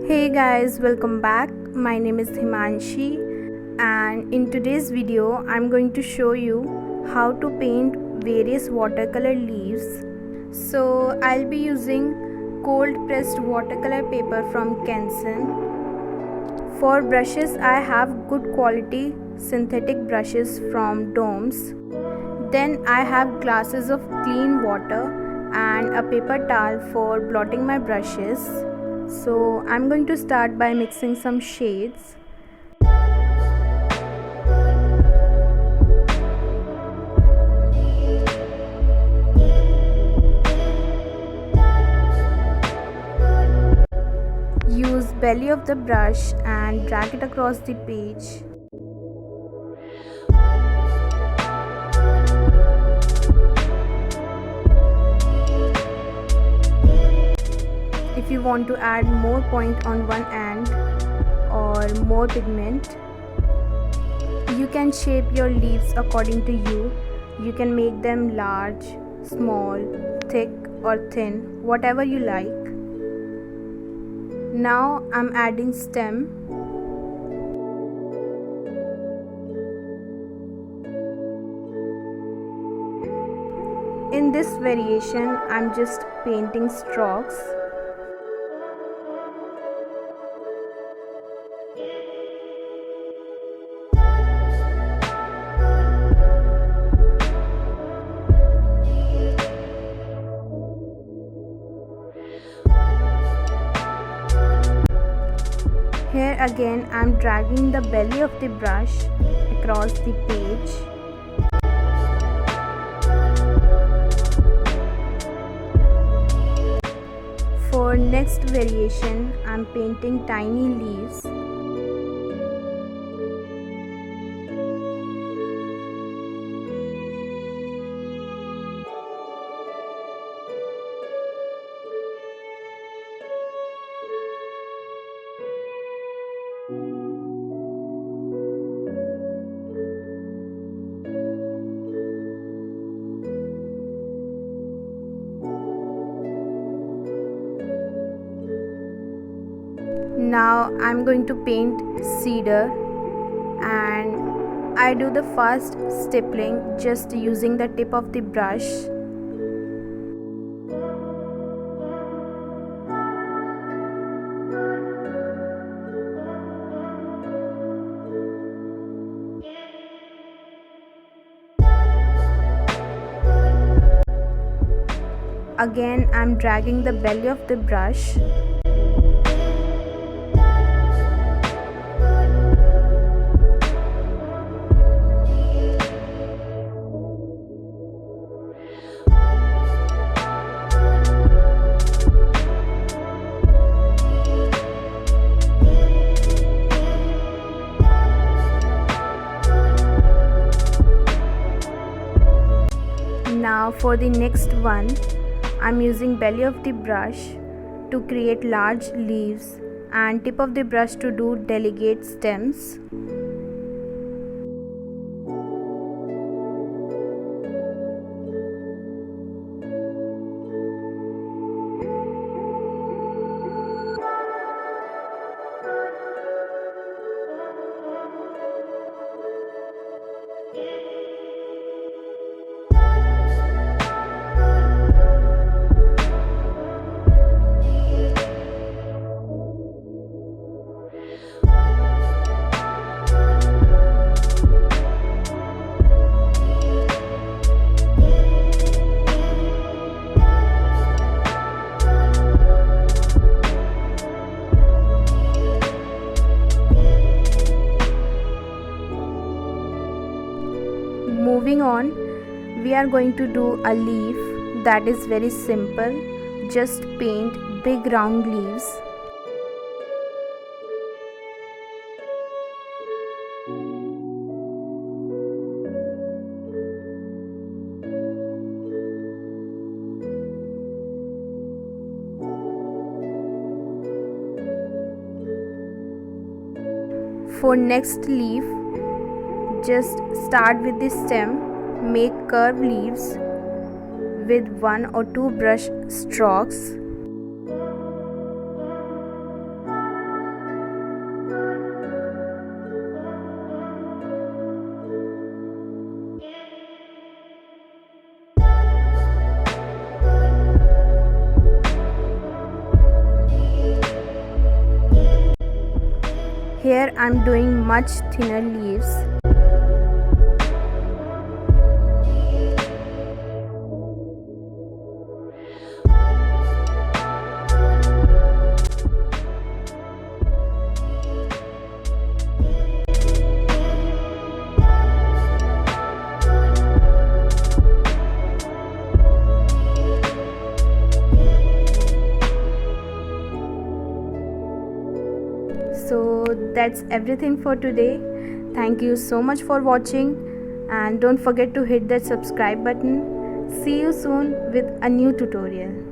Hey guys, welcome back. My name is Himanshi, and in today's video I'm going to show you how to paint various watercolor leaves. So I'll be using cold pressed watercolor paper from Canson. For brushes I have good quality synthetic brushes from Domes. Then I have glasses of clean water and a paper towel for blotting my brushes. So I'm going to start by mixing some shades. Use belly of the brush and drag it across the page. If you want to add more point on one end or more pigment, you can shape your leaves according to you. You can make them large, small, thick or thin, whatever you like. Now I'm adding stem. In this variation, I'm just painting stalks. Here again I am dragging the belly of the brush across the page. For next variation I am painting tiny leaves. Now I'm going to paint cedar, and I do the fast stippling just using the tip of the brush. Again I'm dragging the belly of the brush. Now for the next one, I'm using belly of the brush to create large leaves and tip of the brush to do delicate stems. Moving on, we are going to do a leaf that is very simple. Just paint big round leaves. For next leaf, just start with the stem, make curved leaves with 1 or 2 brush strokes. here I'm doing much thinner leaves. So that's everything for today. Thank you so much for watching, and don't forget to hit that subscribe button. See you soon with a new tutorial.